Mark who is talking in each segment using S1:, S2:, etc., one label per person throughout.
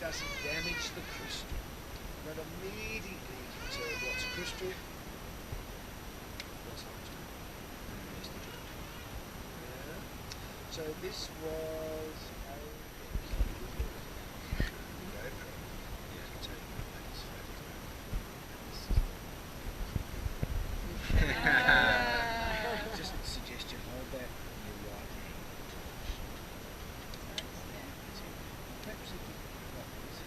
S1: doesn't damage the crystal. But immediately you can tell what's crystal, what's limestone. There's the difference. Yeah. So this was a GoPro. You can tell you that it's just suggest you hold that in your right hand. Perhaps if you like this.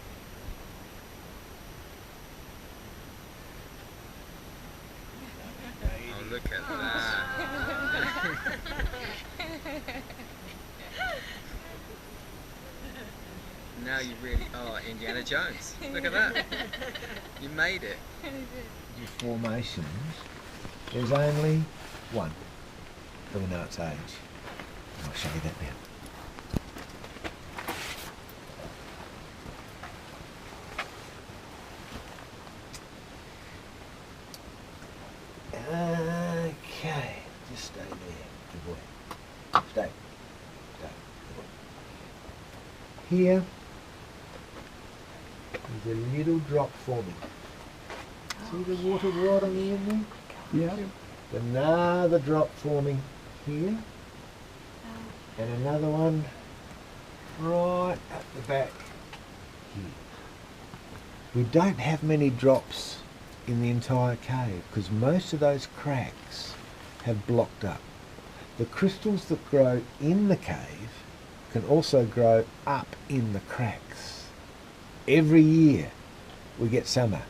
S2: Oh, look at that. Now you really are Indiana Jones. Look at that. You made it.
S1: Your formations, there's only one that we know its age. I'll show you that now. Okay, just stay there, good boy. Stay. Stay, good boy. Here is a little drop forming. See the water right on the end there?
S3: Yeah.
S1: Another drop forming here. And another one right at the back here. We don't have many drops in the entire cave because most of those cracks have blocked up. The crystals that grow in the cave can also grow up in the cracks. Every year we get summer.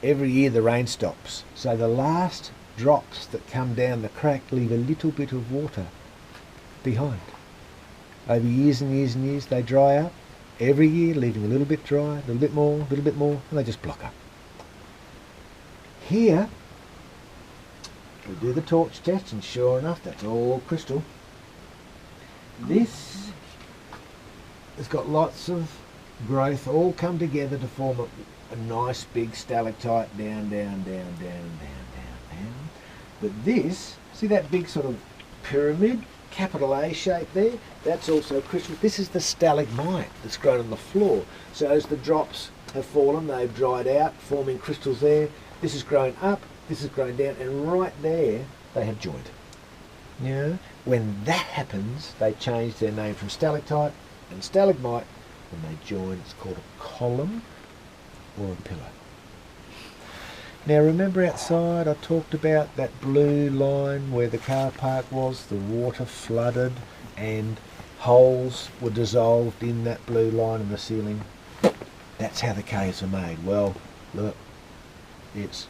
S1: Every year the rain stops. So the last drops that come down the crack leave a little bit of water behind. Over years and years and years they dry up. Every year leaving a little bit dry, a little bit more, and they just block up. Here we do the torch test and sure enough that's all crystal. This has got lots of growth all come together to form a nice big stalactite down, down, down, down, down, down, down. But this, see that big sort of pyramid, capital A shape there? That's also crystal. This is the stalagmite that's grown on the floor. So as the drops have fallen, they've dried out, forming crystals there. This has grown up, this has grown down, and right there they have joined. Yeah. When that happens, they change their name from stalactite and stalagmite. When they join, it's called a column or a pillar. Now remember outside I talked about that blue line where the car park was, the water flooded and holes were dissolved in that blue line in the ceiling. That's how the caves are made. Well, look, it's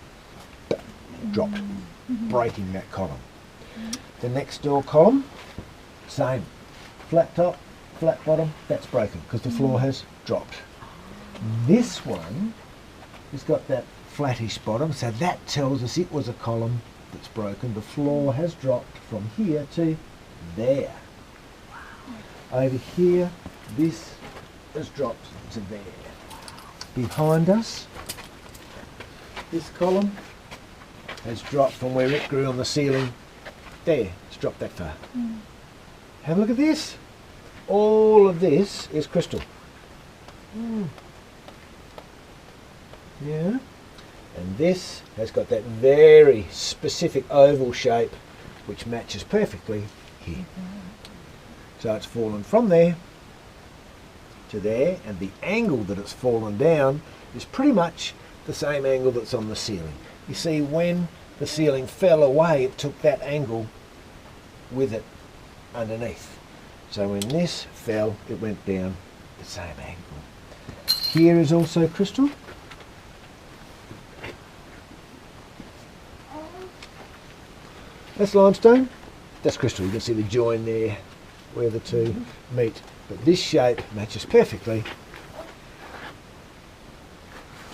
S1: dropped, breaking that column. The next door column, same. Flat top, flat bottom, that's broken because the floor has dropped. This one has got that flattish bottom, so that tells us it was a column that's broken. The floor has dropped from here to there. Over here, this has dropped to there. Behind us, this column has dropped from where it grew on the ceiling. There, it's dropped that far. Have a look at this. All of this is crystal. Yeah. And this has got that very specific oval shape which matches perfectly here. So it's fallen from there to there, and the angle that it's fallen down is pretty much the same angle that's on the ceiling. You see, when the ceiling fell away, it took that angle with it underneath. So when this fell, it went down the same angle. Here is also crystal. That's limestone. That's crystal. You can see the join there where the two meet. But this shape matches perfectly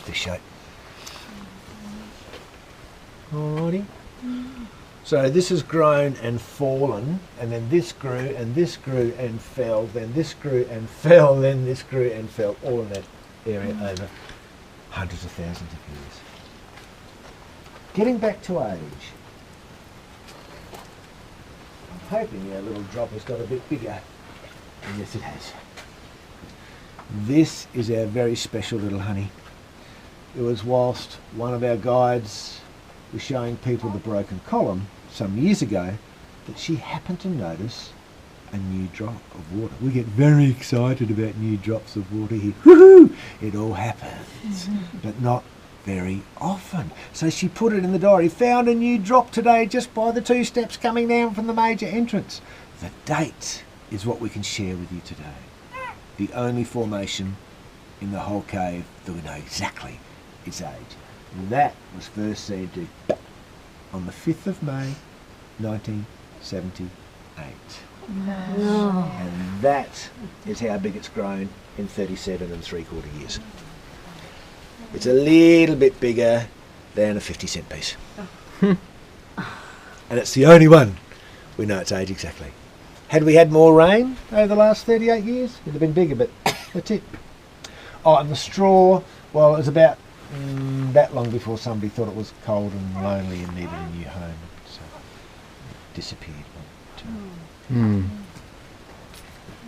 S1: this shape. Alrighty. So this has grown and fallen, and then this grew and this grew and fell, then this grew and fell, then this grew and fell, all in that area over hundreds of thousands of years. Getting back to age. I'm hoping our little drop has got a bit bigger, and yes it has. This is our very special little honey. It was whilst one of our guides was showing people the broken column some years ago that she happened to notice a new drop of water. We get very excited about new drops of water here. Woohoo! It all happens, but not very often. So she put it in the diary, found a new drop today just by the 2 steps coming down from the major entrance. The date is what we can share with you today. The only formation in the whole cave that we know exactly its age. That was first seen to on the 5th of May 1978. And that is how big it's grown in 37 3/4 years. It's a little bit bigger than a 50-cent piece. And it's the only one we know its age exactly. Had we had more rain over the last 38 years, it'd have been bigger, but that's it. Oh, and the straw, well, it was about that long before somebody thought it was cold and lonely and needed a new home. So it disappeared. But,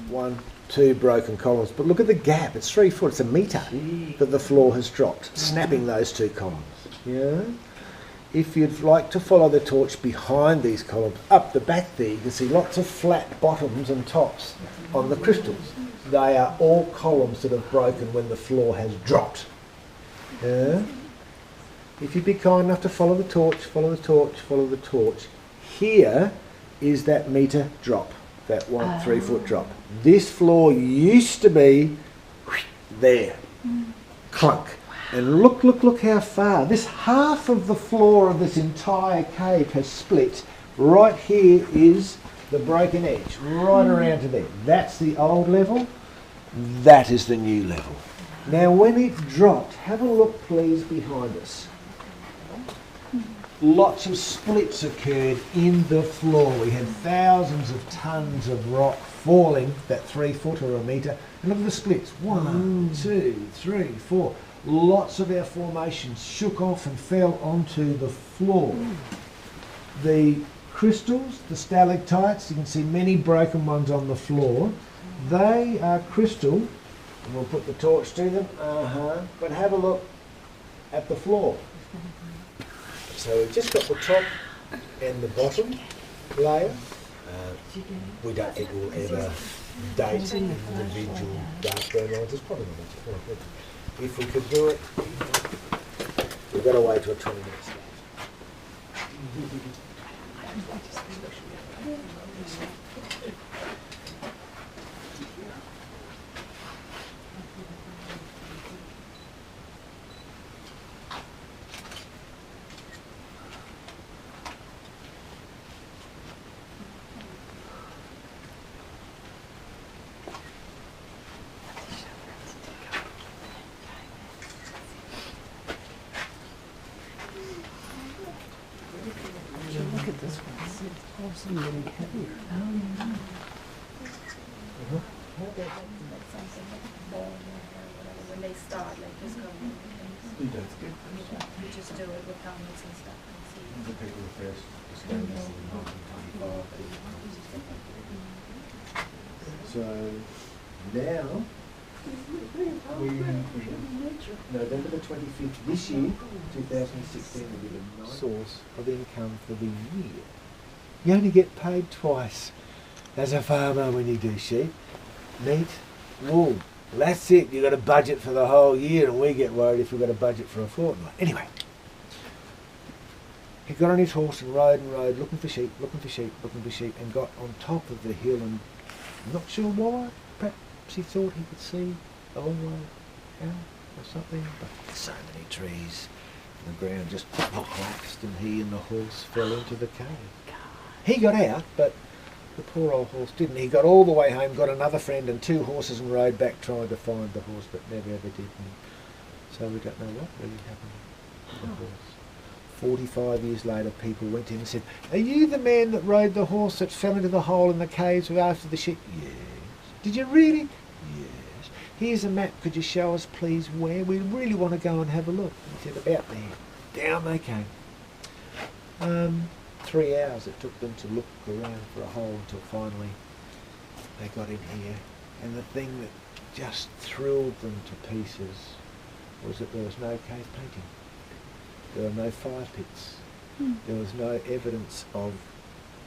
S1: 1, 2 broken columns. But look at the gap. It's 3 foot. It's a metre that the floor has dropped, snapping those 2 columns. Yeah. If you'd like to follow the torch behind these columns, up the back there, you can see lots of flat bottoms and tops on the crystals. They are all columns that have broken when the floor has dropped. Yeah. If you'd be kind enough to follow the torch, follow the torch, follow the torch. Here is that metre drop, that 1 3 foot drop. This floor used to be there, clunk. And look how far. This half of the floor of this entire cave has split. Right here is the broken edge, right around to there. That's the old level. That is the new level. Now when it dropped, have a look please behind us. Lots of splits occurred in the floor. We had thousands of tons of rock falling, that 3 foot or a metre. And look at the splits. 1, 2, 3, 4. Lots of our formations shook off and fell onto the floor. The crystals, the stalactites, you can see many broken ones on the floor. They are crystal, and we'll put the torch to them. But have a look at the floor. So we've just got the top and the bottom layer. We don't think we'll ever date individual dark brown lines. It's probably not much point. If we could do it, we've got to wait till 20 minutes.
S3: Look at this one. It's awesome really heavy.
S4: When they start, like just go. You just do it with helmets and stuff.
S1: The people first discovered this in 1925. So now November the 25th this year, 2016, will be the ninth source of income for the year. You only get paid twice as a farmer when you do sheep. Meat, wool. That's it. You've got a budget for the whole year, and we get worried if we've got a budget for a fortnight. Anyway, he got on his horse and rode, looking for sheep, and got on top of the hill, and I'm not sure why. Perhaps he thought he could see a long way out or something, but there's so many trees, and the ground just collapsed, and he and the horse fell into the cave. He got out, but the poor old horse didn't. He got all the way home, got another friend and 2 horses, and rode back trying to find the horse, but never ever did. So we don't know what really happened to the horse. 45 years later, people went to him and said, "Are you the man that rode the horse that fell into the hole in the caves after the sheep?" "Yes." "Did you really?" "Yes." "Here's a map. Could you show us, please, where? We really want to go and have a look." He said, "About there." Down they came. 3 hours it took them to look around for a hole until finally they got in here. And the thing that just thrilled them to pieces was that there was no cave painting. There were no fire pits. There was no evidence of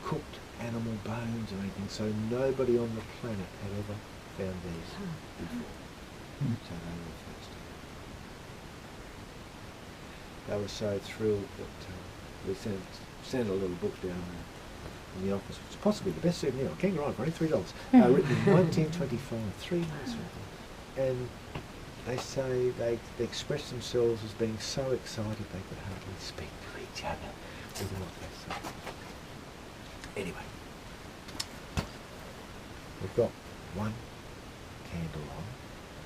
S1: cooked animal bones or anything, so nobody on the planet had ever found these before. So they were the first. They were so thrilled that we sent a little book down there in the office, which is possibly the best souvenir on Kangaroo for only $3. Written in 1925, 3 months ago. And they say they express themselves as being so excited they could hardly speak to each other with what they say. Anyway, we've got one candle on.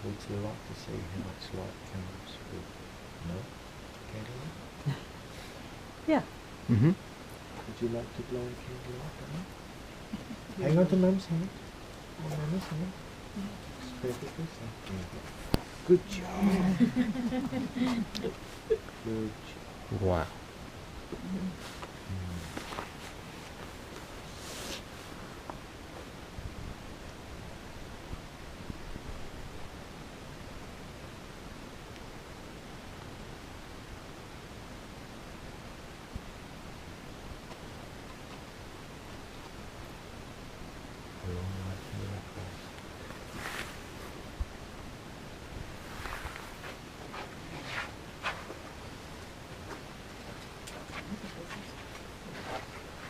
S1: Would you like to see how much light comes with no candle on?
S3: Yeah.
S5: Mm-hmm.
S1: Would you like to blow a candle out? Hang on to Mum's hand. On Mum's hand. It's perfectly safe. There you go. Good job. Good job.
S5: Wow.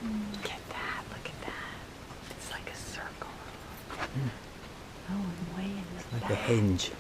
S3: Look at that, look at that. It's like a circle. Oh, and way in the
S5: Like a
S3: back.
S5: hinge.